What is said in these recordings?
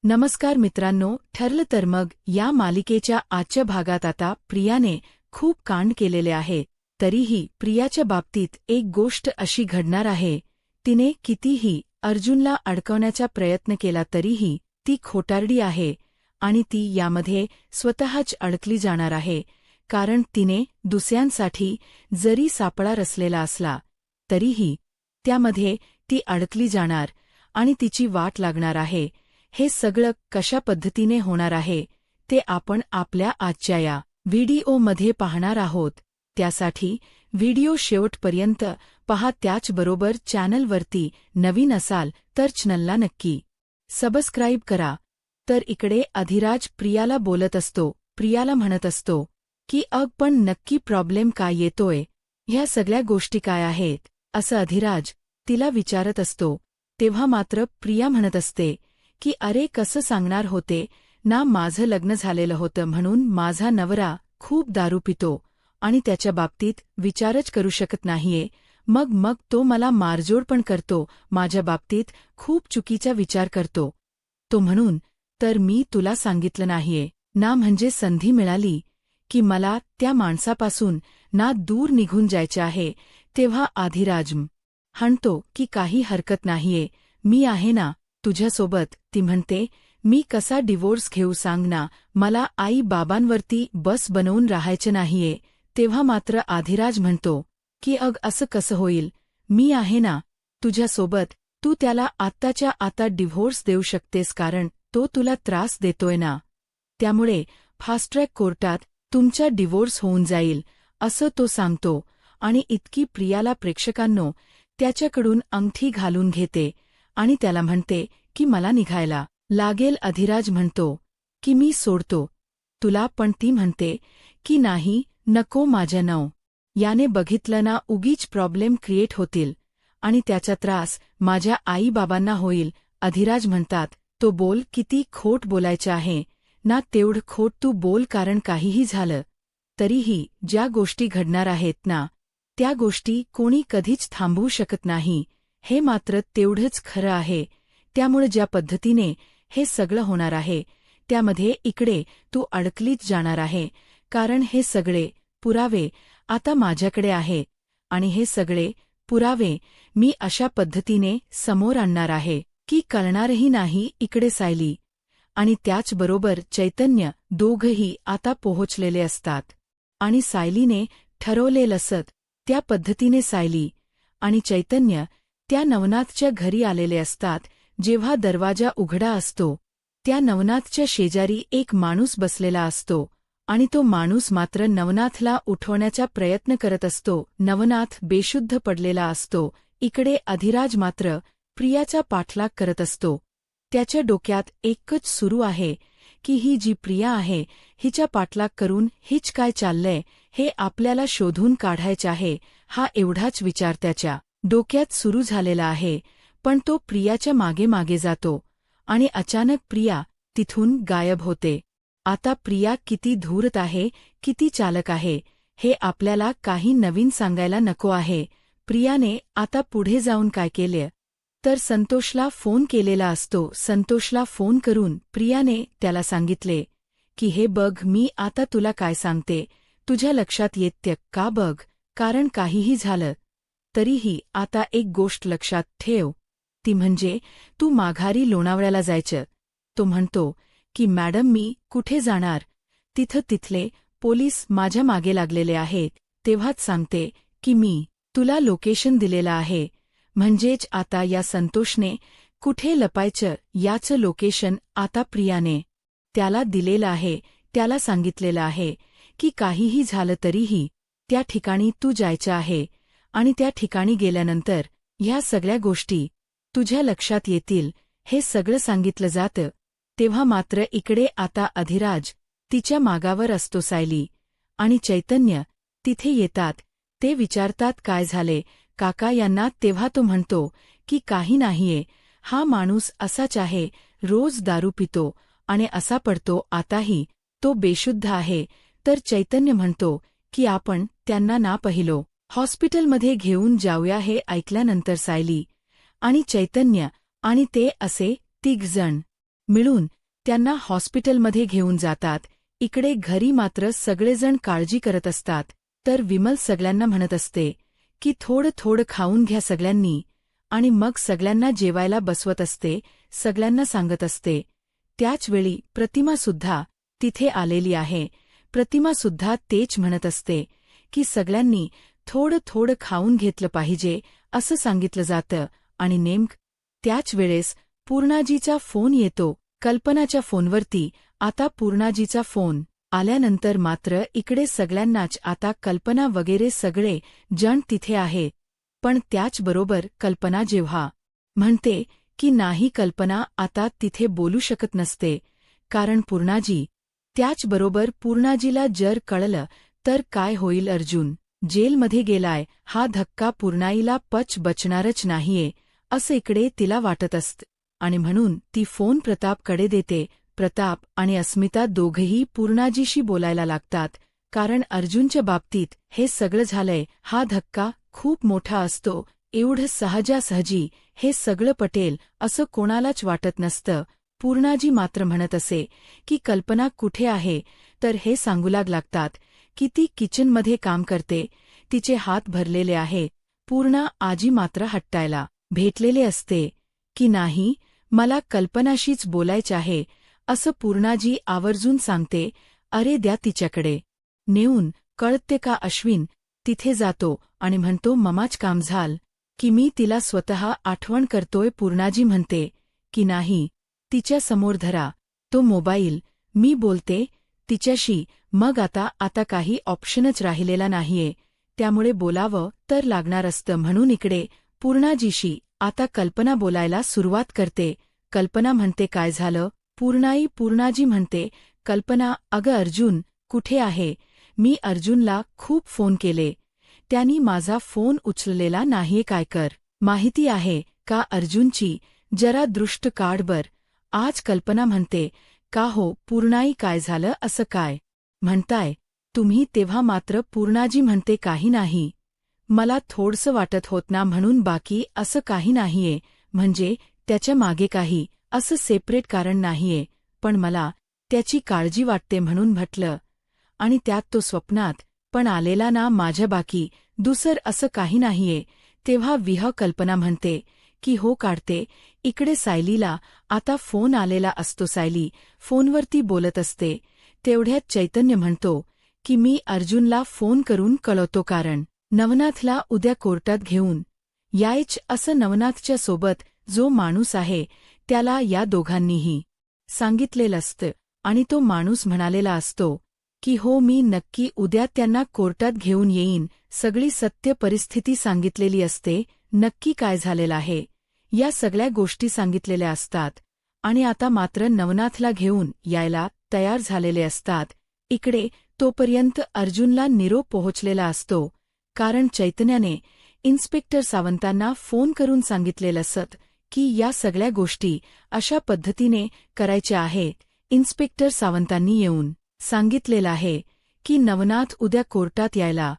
नमस्कार मित्रांनो, ठरलं तर मग या मालिकेच्या आजच्या भागात आता प्रियाने खूप कांड केलेले आहे. तरीही प्रियाच्या बाबतीत एक गोष्ट अशी घडणार आहे, तिने कितीही अर्जुनला अडकवण्याचा प्रयत्न केला तरीही ती खोटारडी आहे आणि ती यामध्ये स्वतःच अडकली जाणार आहे. कारण तिने दुसऱ्यांसाठी जरी सापळा रचलेला असला तरीही त्यामध्ये ती अडकली जाणार आणि तिची वाट लागणार आहे. हे सगळं कशा पद्धतीने होणार आहे ते आपण आपल्या आजच्या या व्हिडिओमध्ये पाहणार आहोत. त्यासाठी व्हिडिओ शेवटपर्यंत पहा. त्याचबरोबर चॅनलवरती नवीन असाल तर चॅनलला नक्की सबस्क्राईब करा. तर इकडे अधिराज प्रियाला बोलत असतो. प्रियाला म्हणत असतो की पण नक्की प्रॉब्लेम काय येतोय, ह्या सगळ्या गोष्टी काय आहेत असं अधिराज तिला विचारत असतो. तेव्हा मात्र प्रिया म्हणत असते की अरे कसं सांगणार होते ना, माझं लग्न झालेलं होतं म्हणून माझा नवरा खूप दारू पितो आणि त्याच्या बाबतीत विचारच करू शकत नाहीये. मग तो मला मारजोड पण करतो, माझ्या बाबतीत खूप चुकीचा विचार करतो. तो म्हणून तर मी तुला सांगितलं नाहीये ना, म्हणजे संधी मिळाली की मला त्या माणसापासून ना दूर निघून जायचे आहे. तेव्हा अधिराज म्हणतो की काही हरकत नाहीये, मी आहे ना तुझ्यासोबत. ती म्हणते मी कसा डिवोर्स घेऊ सांग ना, मला आई बाबांवरती बस बनवून राहायचं नाहीये. तेव्हा मात्र अधिराज म्हणतो की असं कसं होईल, मी आहे ना तुझ्यासोबत. तू त्याला आत्ताच्या आता डिव्होर्स देऊ शकतेस कारण तो तुला त्रास देतोय ना, त्यामुळे फास्ट ट्रॅक कोर्टात तुमचा डिव्होर्स होऊन जाईल असं तो सांगतो. आणि इतकी प्रियाला प्रेक्षकांनो त्याच्याकडून अंगठी घालून घेते आणि त्याला म्हणते की मला निघायला लागेल. अधिराज म्हणतो की मी सोडतो तुला, पण ती म्हणते की नाही नको माझ्या नव, याने बघितलं ना उगीच प्रॉब्लेम क्रिएट होतील आणि त्याचा त्रास माझ्या आईबाबांना होईल. अधिराज म्हणतात तो बोल, किती खोट बोलायचं आहे ना तेवढं खोट तू बोल, कारण काहीही झालं तरीही ज्या गोष्टी घडणार आहेत ना त्या गोष्टी कोणी कधीच थांबवू शकत नाही. हे मात्र तेवढंच खरं आहे. त्यामुळे ज्या पद्धतीने हे सगळं होणार आहे त्यामध्ये इकडे तू अडकलीच जाणार आहे, कारण हे सगळे पुरावे आता माझ्याकडे आहे आणि हे सगळे पुरावे मी अशा पद्धतीने समोर आणणार आहे की कळणारही नाही. इकडे सायली आणि त्याचबरोबर चैतन्य दोघंही आता पोहोचलेले असतात आणि सायलीने ठरवलेलं असत त्या पद्धतीने सायली आणि चैतन्य त्या नवनाथच्या घरी आलेले असतात. जेव्हा दरवाजा उघडा असतो त्या नवनाथच्या शेजारी एक माणूस बसलेला असतो आणि तो माणूस मात्र नवनाथला उठवण्याचा प्रयत्न करत असतो. नवनाथ बेशुद्ध पडलेला असतो. इकडे अधिराज मात्र प्रियाचा पाठलाग करत असतो. त्याच्या डोक्यात एकच सुरू आहे की ही जी प्रिया आहे हिच्या पाठलाग करून हिच काय चाललंय हे आपल्याला शोधून काढायचं आहे. हा एवढाच विचार त्याच्या डोक्यात सुरू झालेला आहे. पण तो प्रियाच्या मागे मागे जातो आणि अचानक प्रिया तिथून गायब होते. आता प्रिया किती धूर्त आहे, किती चालक आहे हे आपल्याला काही नवीन सांगायला नको आहे. प्रियाने आता पुढे जाऊन काय केले तर संतोषला फोन केलेला असतो. संतोषला फोन करून प्रियाने त्याला सांगितले की हे बघ, मी आता तुला काय सांगते तुझ्या लक्षात येते का बघ, कारण काहीही झालं तरीही आता एक गोष्ट लक्षात ठेव, ती म्हणजे तू माघारी लोणावळ्याला जायचं. तो म्हणतो की मॅडम मी कुठे जाणार, तिथले पोलीस माझ्या मागे लागलेले आहेत. तेव्हाच सांगते की मी तुला लोकेशन दिलेलं आहे, म्हणजेच आता या संतोषने कुठे लपायचं याचं लोकेशन आता प्रियाने त्याला दिलेलं आहे. त्याला सांगितलेलं आहे की काहीही झालं तरीही त्या ठिकाणी तू जायचं आहे आणि त्या ठिकाणी गेल्यानंतर ह्या सगळ्या गोष्टी तुझ्या लक्षात येतील, हे सगळं सांगितलं जातं. तेव्हा मात्र इकडे आता अधिराज तिच्या मागावर असतो. सायली आणि चैतन्य तिथे येतात. ते विचारतात काय झाले काका यांना. तेव्हा तो म्हणतो की काही नाहीये, हा माणूस असाच आहे, रोज दारू पितो आणि असा पडतो, आताही तो बेशुद्ध आहे. तर चैतन्य म्हणतो की आपण त्यांना ना पहिलो हॉस्पिटलमध्ये घेऊन जाऊया. हे ऐकल्यानंतर सायली आणि चैतन्य आणि ते असे 3 जण मिळून त्यांना हॉस्पिटलमध्ये घेऊन जातात. इकडे घरी मात्र सगळेजण काळजी करत असतात. तर विमल सगळ्यांना म्हणत असते की थोडं थोडं खाऊन घ्या सगळ्यांनी, आणि मग सगळ्यांना जेवायला बसवत असते, सगळ्यांना सांगत असते. त्याचवेळी प्रतिमासुद्धा तिथे आलेली आहे. प्रतिमासुद्धा तेच म्हणत असते की सगळ्यांनी थोडं थोडं खाऊन घेतलं पाहिजे असं सांगितलं जातं. आणि त्याच वेळेस पूर्णाजीचा फोन येतो. कल्पनाच्या फोनवरती आता पूर्णाजीचा फोन आल्यानंतर मात्र इकडे सगळ्यांनाच आता कल्पना वगैरे सगळे जण तिथे आहे. पण त्याचबरोबर कल्पना जेव्हा म्हणते की नाही, कल्पना आता तिथे बोलू शकत नसते, कारण पूर्णाजी. त्याचबरोबर पूर्णाजीला जर कळलं तर काय होईल, अर्जुन जेलमध्ये गेलाय, हा धक्का पूर्णाईला बचणारच नाहीये असं इकडे तिला वाटत असतं. आणि म्हणून ती फोन प्रतापकडे देते. प्रताप आणि अस्मिता दोघंही पूर्णाजीशी बोलायला लागतात, कारण अर्जुनच्या बाबतीत हे सगळं झालंय. हा धक्का खूप मोठा असतो. एवढं सहजासहजी हे सगळं पटेल असं कोणालाच वाटत नसतं. पूर्णाजी मात्र म्हणत असे की कल्पना कुठे आहे, तर हे सांगू लागतात की ती किचनमध्ये काम करते, तिचे हात भरलेले आहे. पूर्णा आजी मात्र हट्टायला भेटलेले असते की नाही, मला कल्पनाशीच बोलायचे आहे असं पूर्णाजी आवर्जून सांगते. अरे द्या तिच्याकडे नेऊन. कळते का अश्विन तिथे जातो आणि म्हणतो ममाच काम झाल की मी तिला स्वतः आठवण करतोय. पूर्णाजी म्हणते की नाही, तिच्या समोर धरा तो मोबाईल, मी बोलते तिच्याशी. मग आता काही ऑप्शनच राहिलेला नाहीये, त्यामुळे बोलावं तर लागणार असतं. म्हणून इकडे पूर्णाजीशी आता कल्पना बोलायला सुरुवात करते. कल्पना म्हणते काय झालं पूर्णाजी म्हणते कल्पना, अगं अर्जुन कुठे आहे, मी अर्जुनला खूप फोन केले, त्यांनी माझा फोन उचललेला नाहीये, काय कर माहिती आहे का अर्जुनची, जरा दृष्ट काढ बर. आज कल्पना म्हणते का हो पूर्णाई, काय झालं, असं काय म्हणताय तुम्ही. तेव्हा मात्र पूर्णाजी म्हणते काही नाही, मला थोडसं वाटत होत ना, म्हणून बाकी असं काही नाहीये. म्हणजे त्याच्या मागे काही असं सेपरेट कारण नाहीये, पण मला त्याची काळजी वाटते म्हणून म्हटलं. आणि त्यात तो स्वप्नात पण आलेला ना माझ्या, बाकी दुसर असं काही नाहीये. तेव्हा कल्पना म्हणते की हो काढते. इकडे सायलीला आता फोन आलेला असतो. सायली फोनवरती बोलत असते. तेवढ्यात चैतन्य म्हणतो की मी अर्जुनला फोन करून कळवतो, कारण नवनाथला उद्या कोर्टात घेऊन यायच असं नवनाथच्या सोबत जो माणूस आहे त्याला या दोघांनीही सांगितलेलं असतं. आणि तो माणूस म्हणालेला असतो की हो मी नक्की उद्या त्यांना कोर्टात घेऊन येईन. सगळी सत्य परिस्थिती सांगितलेली असते, नक्की काय झालेलं आहे या सगळ्या गोष्टी सांगितलेल्या असतात. आणि आता मात्र नवनाथला घेऊन यायला तयार झालेले असतात. इकडे तोपर्यंत अर्जुनला निरोप पोहोचलेला असतो, कारण चैतन्याने इन्स्पेक्टर सावंतांना फोन करून सांगितलेलं असत की या सगळ्या गोष्टी अशा पद्धतीने करायच्या आहेत. इन्स्पेक्टर सावंतांनी येऊन सांगितलेलं आहे की नवनाथ उद्या कोर्टात यायला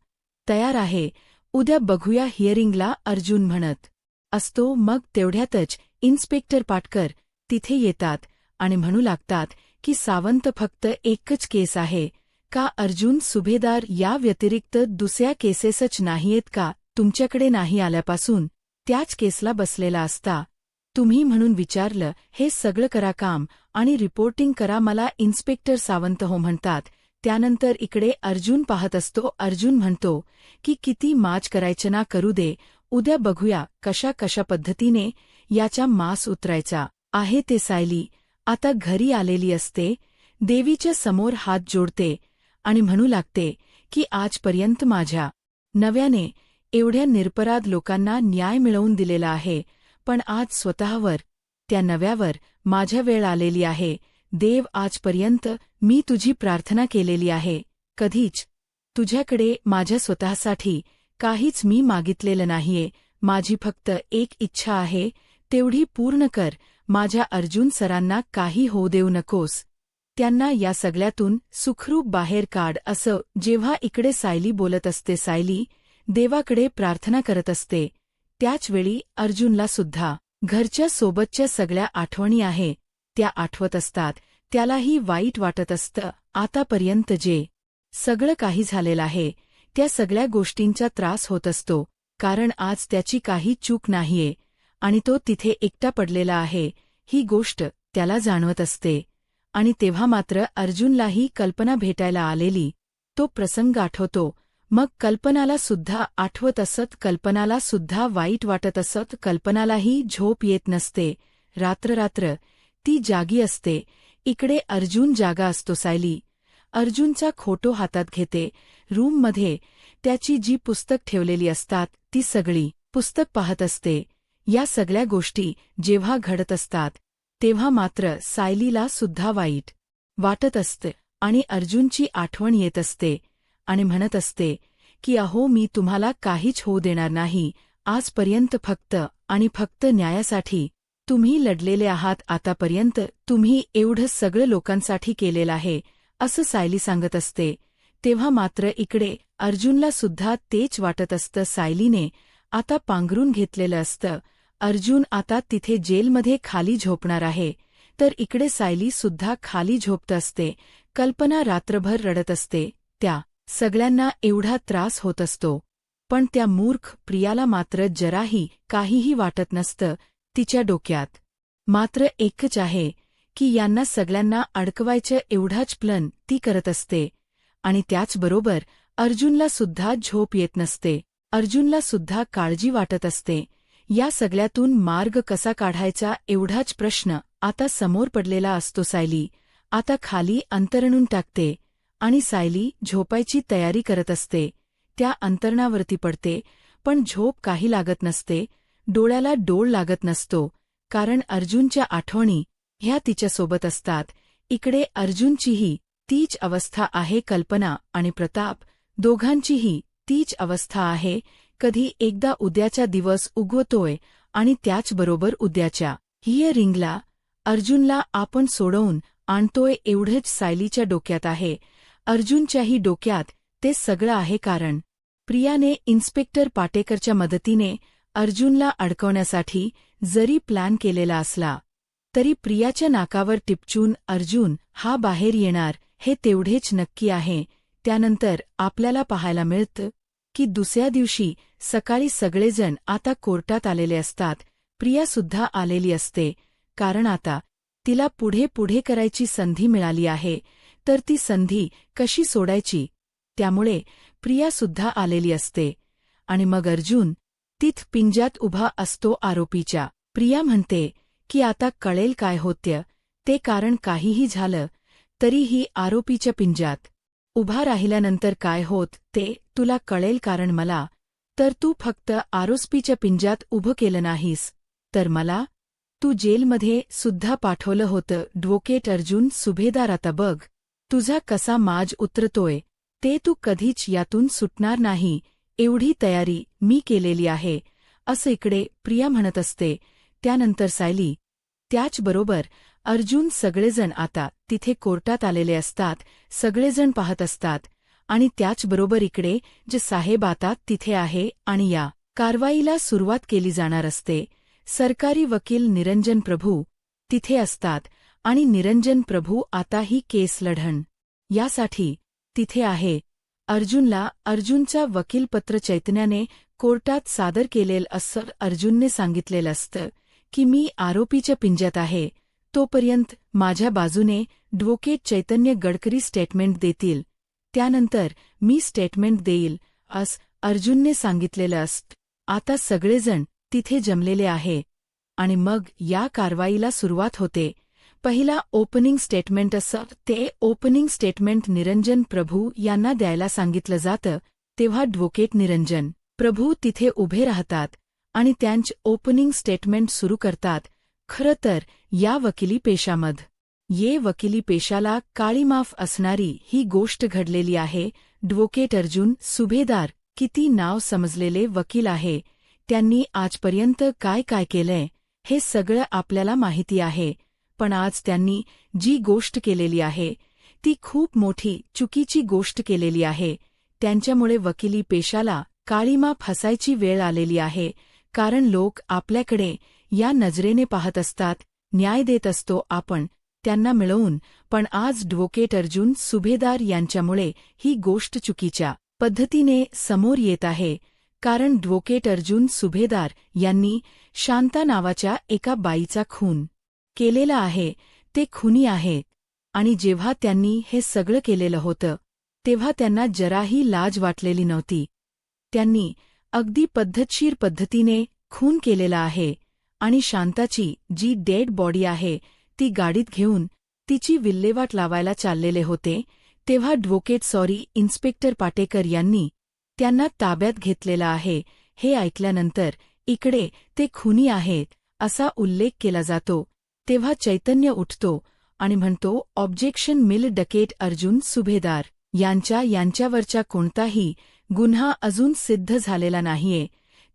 तयार आहे, उद्या बघूया हिअरिंगला, अर्जुन म्हणत असतो. मग तेवढ्यातच इन्स्पेक्टर पाटकर तिथे येतात आणि म्हणू लागतात की सावंत, फक्त एकच केस आहे का अर्जुन सुभेदार, या व्यतिरिक्त दुसऱ्या केसेसच नाहीयेत का तुमच्याकडे? नाही आल्यापासून त्याच केसला बसलेला असता तुम्ही, म्हणून विचारलं. हे सगळं करा काम आणि रिपोर्टिंग करा मला, इन्स्पेक्टर सावंत हो म्हणतात. त्यानंतर इकडे अर्जुन पाहत असतो. अर्जुन म्हणतो की किती माज करायचं ना करू दे, उद्या बघूया कशा पद्धतीने याचा मास उतरायचा आहे ते. सायली आता घरी आलेली असते, देवीच्या समोर हात जोडते आणि म्हणू लागते की आजपर्यंत माझ्या नव्याने एवढ्या निरपराध लोकांना न्याय मिळवून दिलेला आहे, पण आज स्वतःवर त्या नव्यावर माझ्या वेळ आलेली आहे. देव, आजपर्यंत मी तुझी प्रार्थना केलेली आहे, कधीच तुझ्याकडे माझ्या स्वतःसाठी काहीच मी मागितलेलं नाहीये. माझी फक्त एक इच्छा आहे, तेवढी पूर्ण कर. माझ्या अर्जुन सरांना काही होऊ देऊ नकोस, त्यांना या सगळ्यातून सुखरूप बाहेर काढ. असं जेव्हा इकडे सायली बोलत असते, सायली देवाकडे प्रार्थना करत असते, त्याचवेळी अर्जुनला सुद्धा घरच्या सोबतच्या सगळ्या आठवणी आहे त्या आठवत असतात. त्यालाही वाईट वाटत असतं. आतापर्यंत जे सगळं काही झालेलं आहे त्या सगळ्या गोष्टींचा त्रास होत असतो, कारण आज त्याची काही चूक नाहीये आणि तो तिथे एकटा पडलेला आहे ही गोष्ट त्याला जाणवत असते. आणि तेव्हा मात्र अर्जुनलाही कल्पना भेटायला आलेली तो प्रसंग आठवतो. मग कल्पनाला सुद्धा आठवत असत, कल्पनाला सुद्धा वाईट वाटत असत, कल्पनालाही झोप येत नसते. रात्र ती जागी असते. इकडे अर्जुन जागा असतो. सायली अर्जुनचा खोटो हातात घेते. रूममध्ये त्याची जी पुस्तक ठेवलेली असतात ती सगळी पुस्तक पाहत असते. या सगळ्या गोष्टी जेव्हा घडत असतात तेव्हा मात्र सायलीला सुद्धा वाईट वाटत असते आणि अर्जुनची आठवण येत असते आणि म्हणत असते की अहो, मी तुम्हाला काहीच होऊ देणार नाही. आजपर्यंत फक्त आणि फक्त न्यायासाठी तुम्ही लढलेले आहात. आतापर्यंत तुम्ही एवढं सगळं लोकांसाठी केलेलं आहे असं सायली सांगत असते. तेव्हा मात्र इकडे अर्जुनला सुद्धा तेच वाटत असतं. सायलीने आता पांघरून घेतलेलं असतं. अर्जुन आता तिथे जेलमध्ये खाली झोपणार आहे, तर इकडे सायली सुद्धा खाली झोपत असते. कल्पना रात्रभर रडत असते. त्या सगळ्यांना एवढा त्रास होत असतो, पण त्या मूर्ख प्रियाला मात्र जराही काहीही वाटत नसतं. तिच्या डोक्यात मात्र एकच आहे की यांना सगळ्यांना अडकवायचं एवढाच प्लन ती करत असते. आणि त्याचबरोबर अर्जुनला सुद्धा झोप येत नसते. अर्जुनला सुद्धा काळजी वाटत असते. या सगळ्यातून मार्ग कसा काढायचा एवढाच प्रश्न आता समोर पडलेला असतो. सायली आता खाली अंतरणून टाकते आणि सायली झोपायची तयारी करत असते. त्या अंतरणावरती पडते, पण झोप काही लागत नसते. डोळ्याला डोळ लागत नसतो, कारण अर्जुनच्या आठवणी ह्या तिच्यासोबत असतात. इकडे अर्जुनचीही तीच अवस्था आहे. कल्पना आणि प्रताप दोघांचीही तीच अवस्था आहे. कधी एकदा उद्याचा दिवस उगवतोय आणि त्याचबरोबर उद्याच्या हिअरिंगला अर्जुनला आपण सोडवून आणतोय एवढंच सायलीच्या डोक्यात आहे. अर्जुनच्याही डोक्यात ते सगळं आहे, कारण प्रियाने इन्स्पेक्टर पाटेकरच्या मदतीने अर्जुनला अडकवण्यासाठी जरी प्लॅन केलेला असला तरी प्रियाच्या नाकावर टिपचून अर्जुन हा बाहेर येणार हे तेवढेच नक्की आहे. त्यानंतर आपल्याला पाहायला मिळतं की दुसऱ्या दिवशी सकाळी सगळेजण आता कोर्टात आलेले असतात. प्रियासुद्धा आलेली असते, कारण आता तिला पुढे करायची संधी मिळाली आहे, तर ती संधी कशी सोडायची त्यामुळे प्रियासुद्धा आलेली असते. आणि मग अर्जुन तिथ पिंजात उभा असतो आरोपीच्या. प्रिया म्हणते की आता कळेल काय होत्य ते, कारण काहीही झालं तरीही आरोपीच्या पिंजात उभा राहिल्यानंतर काय होत ते तुला कळेल, कारण मला तर तू फक्त आरोपीच्या पिंजात उभं केलं नाहीस, तर मला तू जेलमध्ये सुद्धा पाठवलं होतं. ॲडव्होकेट अर्जुन सुभेदार, आता बघ तुझा कसा माज उतरतोय ते, तू कधीच यातून सुटणार नाही एवढी तयारी मी केलेली आहे असं इकडे प्रिया म्हणत असते. त्यानंतर सायली त्याचबरोबर अर्जुन सगळेजण आता तिथे कोर्टात आलेले असतात. सगळेजण पाहत असतात आणि त्याचबरोबर इकडे जे साहेब आता तिथे आहे आणि या कारवाईला सुरुवात केली जाणार असते. सरकारी वकील निरंजन प्रभू तिथे असतात आणि निरंजन प्रभू आता ही केस लढण यासाठी तिथे आहे. अर्जुनला अर्जुनचा वकीलपत्र चैतन्याने कोर्टात सादर केलेलं असं अर्जुनने सांगितलेलं असतं की मी आरोपीच्या पिंज्यात आहे, तोपर्यंत माझ्या बाजूने ॲडव्होकेट चैतन्य गडकरी स्टेटमेंट देतील, त्यानंतर मी स्टेटमेंट देईल असं अर्जुनने सांगितलेलं असतं. आता सगळेजण तिथे जमलेले आहे आणि मग या कारवाईला सुरुवात होते. पहिला ओपनिंग स्टेटमेंट असं ते ओपनिंग स्टेटमेंट निरंजन प्रभू यांना द्यायला सांगितलं जातं. तेव्हा ॲडव्होकेट निरंजन प्रभू तिथे उभे राहतात आणि त्यांचे ओपनिंग स्टेटमेंट सुरू करतात. खरं तर या वकिली पेशामध्ये वकिली पेशाला काळीमाफ असणारी ही गोष्ट घडलेली आहे. ॲडव्होकेट अर्जुन सुभेदार किती नाव समजलेले वकील आहे. त्यांनी आजपर्यंत काय काय केलंय हे सगळं आपल्याला माहिती आहे, पण आज त्यांनी जी गोष्ट केलेली आहे ती खूप मोठी चुकीची गोष्ट केलेली आहे. त्यांच्यामुळे वकिली पेशाला काळीमाफ हसायची वेळ आलेली आहे, कारण लोक आपल्याकडे या नजरेने पाहत असतात न्याय देत असतो आपण त्यांना मिळवून, पण आज ॲडव्होकेट अर्जुन सुभेदार यांच्यामुळे ही गोष्ट चुकीच्या पद्धतीने समोर येत आहे, कारण ॲडव्होकेट अर्जुन सुभेदार यांनी शांता नावाच्या एका बाईचा खून केलेला आहे. ते खुनी आहेत आणि जेव्हा त्यांनी हे सगळं केलेलं होतं तेव्हा त्यांना जराही लाज वाटलेली नव्हती. त्यांनी अगदी पद्धतशीर पद्धतीने खून केलेला आहे आणि शांताची जी डेड बॉडी आहे ती गाडीत घेऊन तिची विल्हेवाट लावायला चाललेले होते, तेव्हा इन्स्पेक्टर पाटेकर यांनी त्यांना ताब्यात घेतलेला आहे. हे ऐकल्यानंतर इकडे ते खुनी आहेत असा उल्लेख केला जातो, तेव्हा चैतन्य उठतो आणि म्हणतो, ऑब्जेक्शन मिल डकेट अर्जुन सुभेदार यांच्यावरचा कोणताही गुन्हा अजून सिद्ध झालेला नाहीये.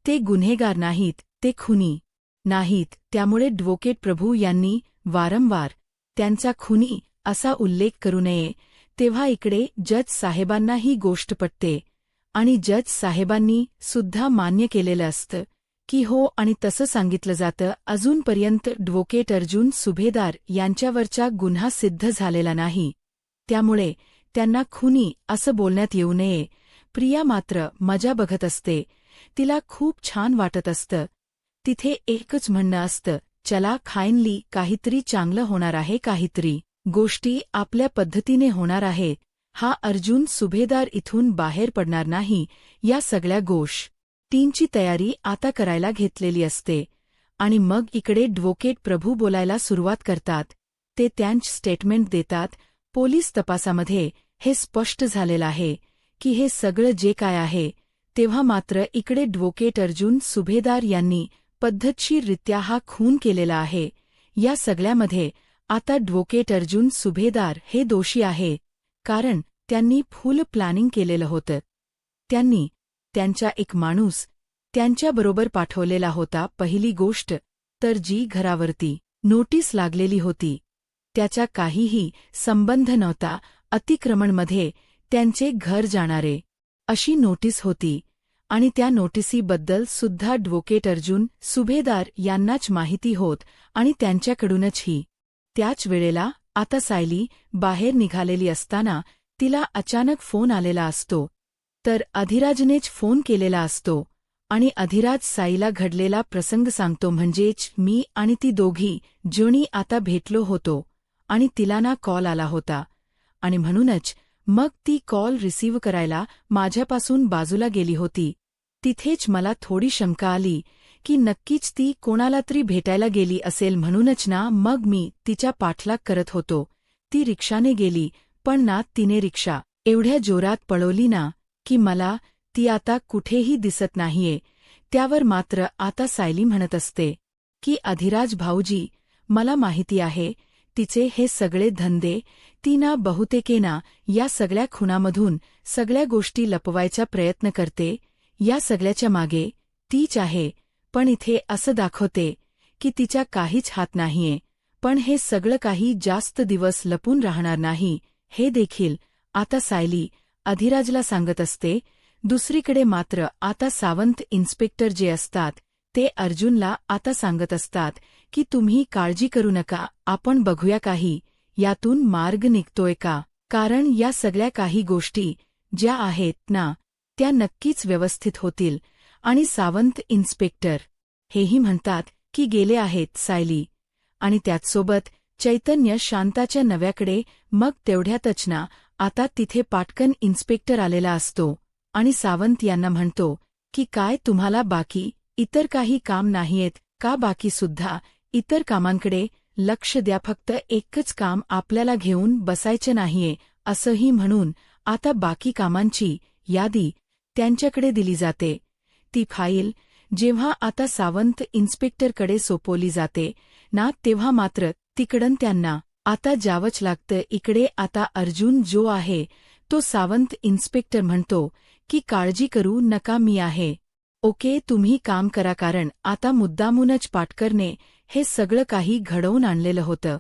ते गुन्हेगार नाहीत, ते खुनी नाहीत. त्यामुळे ॲडव्होकेट प्रभू यांनी वारंवार त्यांचा खुनी असा उल्लेख करू नये. तेव्हा इकडे जज साहेबांना ही गोष्ट पटते आणि जज साहेबांनी सुद्धा मान्य केलेलं असतं की हो, आणि तसं सांगितलं जातं अजूनपर्यंत ॲडव्होकेट अर्जुन सुभेदार यांच्यावरचा गुन्हा सिद्ध झालेला नाही, त्यामुळे त्यांना खुनी असं बोलण्यात येऊ नये. प्रिया मात्र मजा बघत असते. तिला खूप छान वाटत असतं. तिथे एकच म्हणणं असतं, चला खायनली काहीतरी चांगलं होणार आहे, काहीतरी गोष्टी आपल्या पद्धतीने होणार आहे. हा अर्जुन सुभेदार इथून बाहेर पडणार नाही. या सगळ्या गोष्टींची तयारी आता करायला घेतलेली असते आणि मग इकडे ॲडव्होकेट प्रभू बोलायला सुरुवात करतात. ते त्यांचे स्टेटमेंट देतात. पोलीस तपासामध्ये हे स्पष्ट झालेलं आहे की हे सगळं जे काय आहे, तेव्हा मात्र इकडे ॲडव्होकेट अर्जुन सुभेदार यांनी पद्धतशीररित्या हा खून केलेला आहे. या सगळ्यामध्ये आता ॲडव्होकेट अर्जुन सुभेदार हे दोषी आहे, कारण त्यांनी फुल प्लॅनिंग केलेलं होतं. त्यांनी त्यांचा एक माणूस त्यांच्याबरोबर पाठवलेला होता. पहिली गोष्ट तर जी घरावरती नोटीस लागलेली होती त्याचा काहीही संबंध नव्हता. अतिक्रमणमध्ये त्यांचे घर जाणारे अशी नोटीस होती आणि त्या नोटिसीबद्दल सुद्धा ॲडव्होकेट अर्जुन सुभेदार यांनाच माहिती होत आणि त्यांच्याकडूनच ही. त्याच वेळेला आता सायली बाहेर निघालेली असताना तिला अचानक फोन आलेला असतो. तर अधिराजनेच फोन केलेला असतो आणि अधिराज साईला घडलेला प्रसंग सांगतो, म्हणजेच मी आणि ती दोघी जणी आता भेटलो होतो आणि तिला ना कॉल आला होता आणि म्हणूनच मग ती कॉल रिसीव्ह करायला माझ्यापासून बाजूला गेली होती. तिथेच मला थोडी शंका आली की नक्कीच ती कोणाला तरी भेटायला गेली असेल, म्हणूनच ना मग मी तिच्या पाठलाग करत होतो. ती रिक्षाने गेली, पण ना तिने रिक्षा एवढ्या जोरात पळवली ना की मला ती आता कुठेही दिसत नाहीये. त्यावर मात्र आता सायली म्हणत असते की अधिराज भाऊजी, मला माहिती आहे तिचे हे सगळे धंदे, ती ना बहुतेकेना या सगळ्या खुनामधून सगळ्या गोष्टी लपवायचा प्रयत्न करते. या सगळ्याच्या मागे तीच आहे, पण इथे असं दाखवते की तिच्या काहीच हात नाहीये. पण हे सगळं काही जास्त दिवस लपून राहणार नाही, हे देखील आता सायली अधिराजला सांगत असते. दुसरीकडे मात्र आता सावंत इन्स्पेक्टर जे असतात ते अर्जुनला आता सांगत असतात की तुम्ही काळजी करू नका, आपण बघूया काही यातून मार्ग निघतोय का, कारण या सगळ्या काही गोष्टी ज्या आहेत ना त्या नक्कीच व्यवस्थित होतील. आणि सावंत इन्स्पेक्टर हेही म्हणतात की गेले आहेत सायली आणि त्याचसोबत चैतन्य शांताच्या नव्याकडे. मग तेवढ्यातच ना आता तिथे पाटकन इन्स्पेक्टर आलेला असतो आणि सावंत यांना म्हणतो की काय तुम्हाला बाकी इतर काही काम नाहीयेत का, बाकी सुद्धा इतर कामांकडे लक्ष द्या, फक्त एकच काम आपल्याला घेऊन बसायचं नाहीये. असंही म्हणून आता बाकी कामांची यादी त्यांच्याकडे दिली जाते. ती फाईल जेव्हा आता सावंत इन्स्पेक्टरकडे सोपवली जाते ना तेव्हा मात्र तिकडून त्यांना आता जावंच लागतं. इकडे आता अर्जुन जो आहे तो सावंत इन्स्पेक्टर म्हणतो की काळजी करू नका, मी आहे, ओके, तुम्ही काम करा, कारण आता मुद्दामूनच पाटकरने हे सगळं काही घडवून आणलेलं होतं.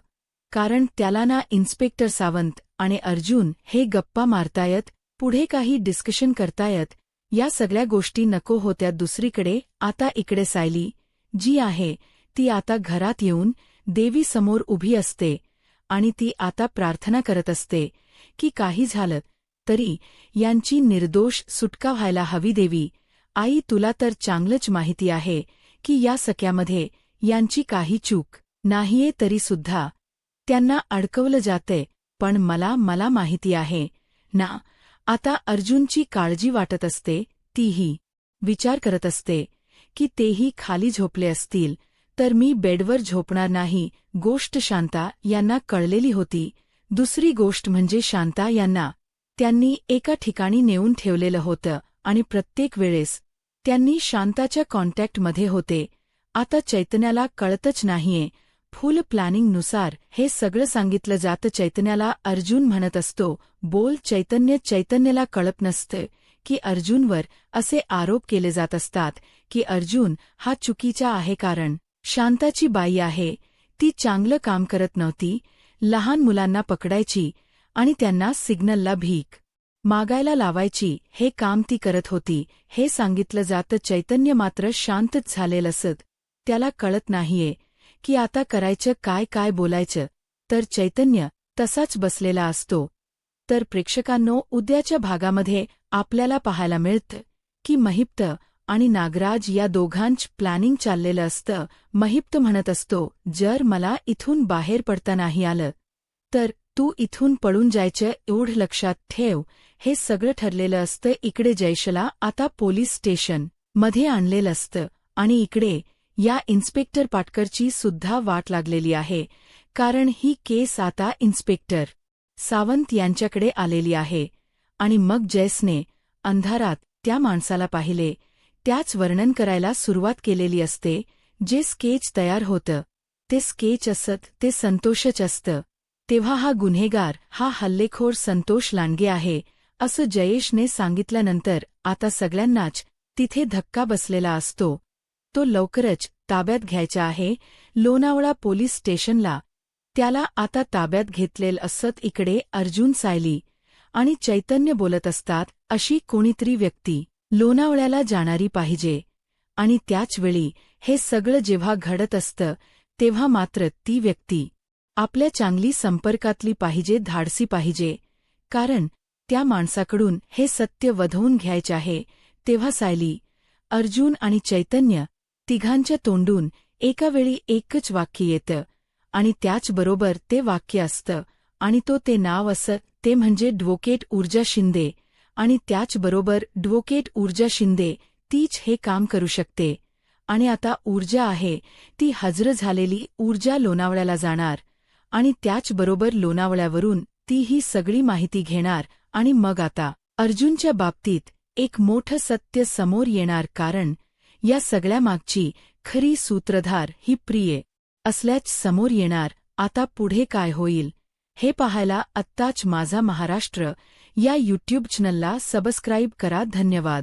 कारण त्याला ना इन्स्पेक्टर सावंत आणि अर्जुन हे गप्पा मारतायत, पुढे काही डिस्कशन करतायत, या सगळ्या गोष्टी नको होत्या. दुसरीकडे आता इकडे सायली जी आहे ती आता घरात येऊन देवीसमोर उभी असते आणि ती आता प्रार्थना करत असते की काही झालं तरी यांची निर्दोष सुटका व्हायला हवी. देवी आई, तुला तर चांगलंच माहिती आहे की या सख्यामध्ये यांची काही चूक नाहीये, तरीसुद्धा त्यांना अडकवलं जातंय. पण मला माहिती आहे ना, आता अर्जुनची काळजी वाटत असते. तीही विचार करत असते की तेही खाली झोपले असतील तर मी बेडवर झोपणार नाही. गोष्ट शांता यांना कळलेली होती. दुसरी गोष्ट म्हणजे शांता यांना त्यांनी एका ठिकाणी नेऊन ठेवलेलं होतं आणि प्रत्येक वेळेस त्यांनी शांताच्या कॉन्टॅक्टमध्ये होते. आता चैतन्याला कळतच नाहीये. फुल प्लॅनिंगनुसार हे सगळं सांगितलं जातं चैतन्याला. अर्जुन म्हणत असतो, बोल चैतन्य. चैतन्याला कळत नसतं की अर्जुनवर असे आरोप केले जात असतात की अर्जुन हा चुकीचा आहे, कारण शांताची बाई आहे ती चांगलं काम करत नव्हती. लहान मुलांना पकडायची आणि त्यांना सिग्नलला भीक मागायला लावायची, हे काम ती करत होती हे सांगितलं जातं. चैतन्य मात्र शांतच झालेलं असत. त्याला कळत नाहीये की आता करायचं काय बोलायचं. तर चैतन्य तसाच बसलेला असतो. तर प्रेक्षकांनो, उद्याच्या भागामध्ये आपल्याला पाहायला मिळतं की महिप्त आणि नागराज या दोघांच प्लॅनिंग चाललेलं असतं. महिप्त म्हणत असतो, जर मला इथून बाहेर पडता नाही आलं तर तू इथून पळून जायचं, एवढं लक्षात ठेव. हे सगळं ठरलेलं असतं. इकडे जयेशला आता पोलीस स्टेशन मध्ये आणलेलं असतं आणि इकडे या इन्स्पेक्टर पाटकरची सुद्धा वाट लागलेली आहे, कारण ही केस आता इन्स्पेक्टर सावंत यांच्याकडे आलेली आहे. आणि मग जयेशने अंधारात त्या माणसाला पाहिले. त्याच वर्णन करायला सुरुवात केलेली असते. जे स्केच तयार होतं ते स्केच असत ते संतोषच असतं. तेव्हा हा गुन्हेगार, हा हल्लेखोर संतोष लांडगे आहे असं जयेशने सांगितल्यानंतर आता सगळ्यांनाच तिथे धक्का बसलेला असतो. तो लवकरच ताब्यात घ्यायचा आहे लोणावळा पोलीस स्टेशनला. त्याला आता ताब्यात घेतलेलं असत. इकडे अर्जुन, सायली आणि चैतन्य बोलत असतात, अशी कोणीतरी व्यक्ती लोणावळ्याला जाणारी पाहिजे. आणि त्याचवेळी हे सगळं जेव्हा घडत असतं तेव्हा मात्र ती व्यक्ती आपल्या चांगली संपर्कातली पाहिजे, धाडसी पाहिजे, कारण त्या माणसाकडून हे सत्य वधवून घ्यायचे आहे. तेव्हा सायली, अर्जुन आणि चैतन्य तिघांच्या तोंडून एकावेळी एकच वाक्य येतं आणि त्याचबरोबर ते वाक्य असतं आणि ते नाव असं, ते म्हणजे ॲडव्होकेट ऊर्जा शिंदे. आणि त्याचबरोबर ॲडव्होकेट ऊर्जा शिंदे तीच हे काम करू शकते. आणि आता ऊर्जा आहे ती हजर झालेली ऊर्जा लोणावळ्याला जाणार आणि त्याचबरोबर लोणावळ्यावरून ती ही सगळी माहिती घेणार. आणि मग आता अर्जुनच्या बाबतीत एक मोठं सत्य समोर येणार, कारण या सगळ्यामागची खरी सूत्रधार ही प्रिय असल्याच समोर येणार. आता पुढे काय होईल हे पाहायला आत्ताच माझा महाराष्ट्र या यूट्यूब चॅनलला सबस्क्राईब करा. धन्यवाद.